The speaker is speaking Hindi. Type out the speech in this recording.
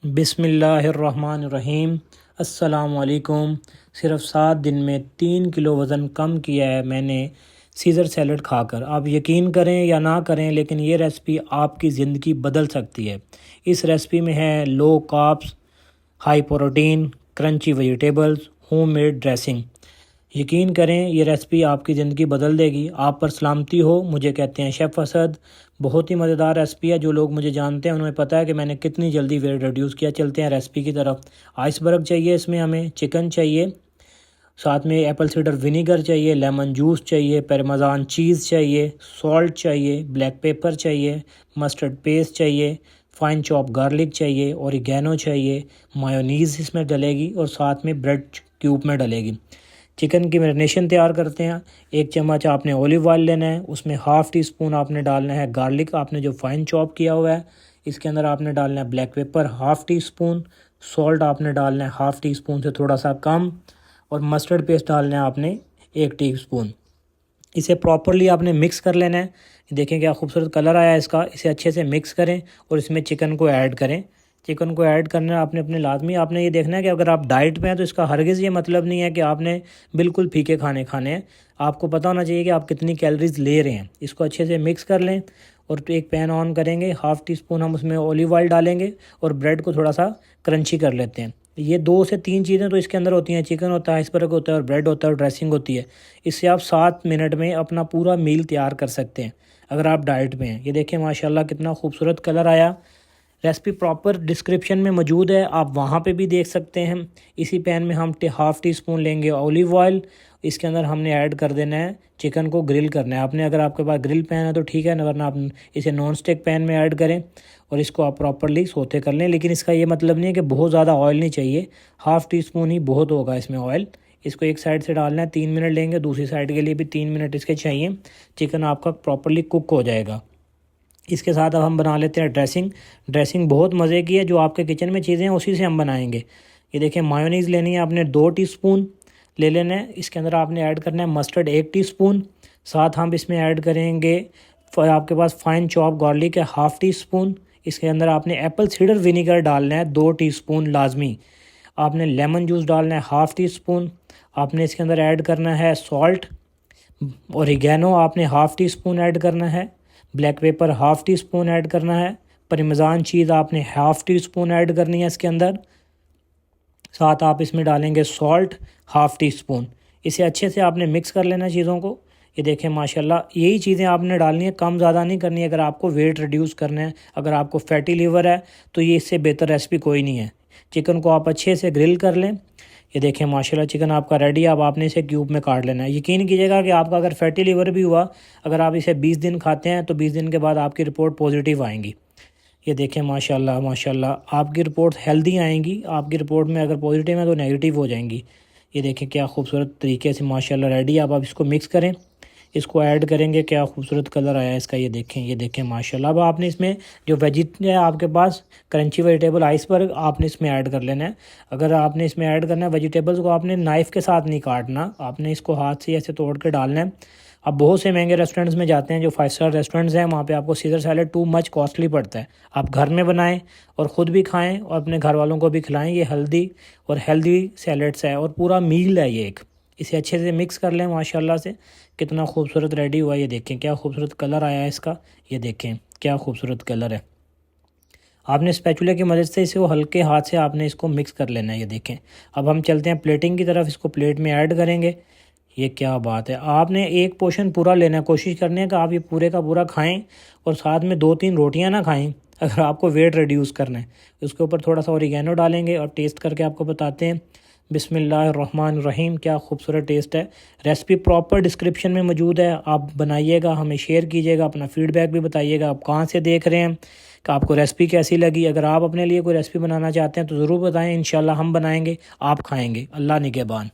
बिस्मिल्लाहिर्रहमानिर्रहीम। अस्सलामुअलैकुम। सिर्फ़ 7 दिन में 3 किलो वज़न कम किया है मैंने सीज़र सैलड खाकर। आप यकीन करें या ना करें, लेकिन ये रेसिपी आपकी ज़िंदगी बदल सकती है। इस रेसिपी में है low carbs, high protein, crunchy vegetables, homemade dressing. यकीन करें, ये रेसिपी आपकी ज़िंदगी बदल देगी। आप पर सलामती हो। मुझे कहते हैं शेफ़ असद। बहुत ही मज़ेदार रेसिपी है। जो लोग मुझे जानते हैं उन्हें पता है कि मैंने कितनी जल्दी वेट रिड्यूस किया। चलते हैं रेसिपी की तरफ। आइसबर्ग चाहिए, इसमें हमें चिकन चाहिए, साथ में एप्पल साइडर विनीगर चाहिए, लेमन जूस चाहिए, पार्मेज़ान चीज़ चाहिए, सॉल्ट चाहिए, ब्लैक पेपर चाहिए, मस्टर्ड पेस्ट चाहिए, फाइन चॉप गार्लिक चाहिए, ओरिगैनो चाहिए, मायोनीज़ इसमें डलेगी और साथ में ब्रेड क्यूब में डलेगी। चिकन की मैरिनेशन तैयार करते हैं। 1 चम्मच आपने ऑलिव ऑयल लेना है, उसमें हाफ़ टी स्पून आपने डालना है गार्लिक, आपने जो फाइन चॉप किया हुआ है। इसके अंदर आपने डालना है black pepper half tea spoon, salt आपने डालना है हाफ़ टी स्पून से थोड़ा सा कम, और मस्टर्ड पेस्ट डालना है आपने 1 टीस्पून। इसे प्रॉपरली आपने मिक्स कर लेना है। देखें क्या खूबसूरत कलर आया है इसका। इसे अच्छे से मिक्स करें और इसमें चिकन को ऐड करें। चिकन को ऐड करना है आपने अपने लाजमी। आपने ये देखना है कि अगर आप डाइट पे हैं तो इसका हरगिज़ ये मतलब नहीं है कि आपने बिल्कुल फीके खाने खाने हैं। आपको पता होना चाहिए कि आप कितनी कैलोरीज ले रहे हैं। इसको अच्छे से मिक्स कर लें और एक पैन ऑन करेंगे। हाफ़ टी स्पून हम उसमें ऑलिव ऑयल डालेंगे और ब्रेड को थोड़ा सा क्रंची कर लेते हैं। ये 2 से 3 चीज़ें तो इसके अंदर होती हैं। चिकन होता है, आइसबर्ग होता है और ब्रेड होता है और ड्रेसिंग होती है। इससे आप 7 मिनट में अपना पूरा मील तैयार कर सकते हैं अगर आप डाइट में हैं। ये देखें माशाल्लाह कितना खूबसूरत कलर आया। रेसिपी प्रॉपर डिस्क्रिप्शन में मौजूद है, आप वहाँ पे भी देख सकते हैं। इसी पैन में हम हाफ़ टी स्पून लेंगे ऑलिव ऑयल। इसके अंदर हमने ऐड कर देना है चिकन को ग्रिल करना है आपने। अगर आपके पास ग्रिल पैन है तो ठीक है, वरना आप इसे नॉन स्टिक पैन में ऐड करें और इसको आप प्रॉपरली सोते कर लें। लेकिन इसका ये मतलब नहीं है कि बहुत ज़्यादा ऑयल नहीं चाहिए, हाफ़ टी स्पून ही बहुत होगा इसमें ऑयल। इसको एक साइड से डालना है, 3 मिनट लेंगे, दूसरी साइड के लिए भी 3 मिनट इसके चाहिए। चिकन आपका प्रॉपरली कुक हो जाएगा। इसके साथ अब हम बना लेते हैं ड्रेसिंग। ड्रेसिंग बहुत मज़े की है, जो आपके किचन में चीज़ें हैं उसी से हम बनाएंगे। ये देखें मायोनीज़ लेनी है आपने 2 टीस्पून ले लेना है। इसके अंदर आपने ऐड करना है मस्टर्ड 1 टीस्पून। साथ हम इसमें ऐड करेंगे आपके पास फाइन चॉप गार्लिक है हाफ़ टी स्पून। इसके अंदर आपने एप्पल साइडर विनीगर डालना है 2 टीस्पून लाजमी। आपने लेमन जूस डालना है हाफ़ टी स्पून। आपने इसके अंदर ऐड करना है सॉल्ट, ओरिगैनो आपने हाफ़ टी स्पून ऐड करना है, black pepper half tea spoon add करना है, पार्मेज़ान चीज़ आपने हाफ़ टी स्पून ऐड करनी है इसके अंदर। साथ आप इसमें डालेंगे सॉल्ट हाफ़ टी स्पून। इसे अच्छे से आपने मिक्स कर लेना चीज़ों को। ये देखें माशाल्लाह यही चीज़ें आपने डालनी है, कम ज़्यादा नहीं करनी है अगर आपको वेट रिड्यूस करना है। अगर आपको फैटी लीवर है तो ये इससे बेहतर रेसिपी कोई नहीं है। चिकन को आप अच्छे से ग्रिल कर लें। ये देखें माशाल्लाह चिकन आपका रेडी है। अब आपने इसे क्यूब में काट लेना है। यकीन कीजिएगा कि आपका अगर फैटी लीवर भी हुआ, अगर आप इसे 20 दिन खाते हैं तो 20 दिन के बाद आपकी रिपोर्ट पॉजिटिव आएंगी। ये देखें माशाल्लाह माशाल्लाह आपकी रिपोर्ट हेल्दी आएंगी। आपकी रिपोर्ट में अगर पॉजिटिव है तो नेगेटिव हो जाएंगी। ये देखें क्या खूबसूरत तरीके से माशाल्लाह रेडी है। अब आप इसको मिक्स करें, इसको ऐड करेंगे। क्या खूबसूरत कलर आया है इसका। ये देखें माशाल्लाह। अब आपने इसमें जो वेजिट है आपके पास क्रंची वेजिटेबल आइसबर्ग आपने इसमें ऐड कर लेना है। अगर आपने इसमें ऐड करना है वेजिटेबल्स को, आपने नाइफ़ के साथ नहीं काटना, आपने इसको हाथ से ऐसे तोड़ के डालना है। अब बहुत से महंगे रेस्टोरेंट्स में जाते हैं, जो 5 स्टार रेस्टोरेंट्स हैं, वहाँ पे आपको caesar salad too much costly पड़ता है। आप घर में बनाएं और ख़ुद भी खाएं और अपने घर वालों को भी खिलाएं। ये हेल्दी सैलड्स है और पूरा मील है ये एक। इसे अच्छे से मिक्स कर लें माशाल्लाह से। कितना खूबसूरत रेडी हुआ। ये देखें क्या खूबसूरत कलर आया है इसका। ये देखें क्या खूबसूरत कलर है। आपने स्पैचुला की मदद से इसे हल्के हाथ से आपने इसको मिक्स कर लेना है। ये देखें। अब हम चलते हैं प्लेटिंग की तरफ। इसको प्लेट में ऐड करेंगे। ये क्या बात है। आपने एक पोर्शन पूरा लेना है। कोशिश करनी है कि आप ये पूरे का पूरा खाएं और साथ में 2-3 रोटियां ना खाएं अगर आपको वेट रिड्यूस करना है। उसके ऊपर थोड़ा सा ओरिगैनो डालेंगे और टेस्ट करके आपको बताते हैं। बिस्मिल्लाहिर्रहमानिर्रहीम। क्या खूबसूरत टेस्ट है। रेसिपी प्रॉपर डिस्क्रिप्शन में मौजूद है, आप बनाइएगा, हमें शेयर कीजिएगा, अपना फीडबैक भी बताइएगा। आप कहाँ से देख रहे हैं, कि आपको रेसिपी कैसी लगी। अगर आप अपने लिए कोई रेसिपी बनाना चाहते हैं तो ज़रूर बताएं, इंशाल्लाह हम बनाएंगे, आप खाएंगे। अल्लाह निगहबान।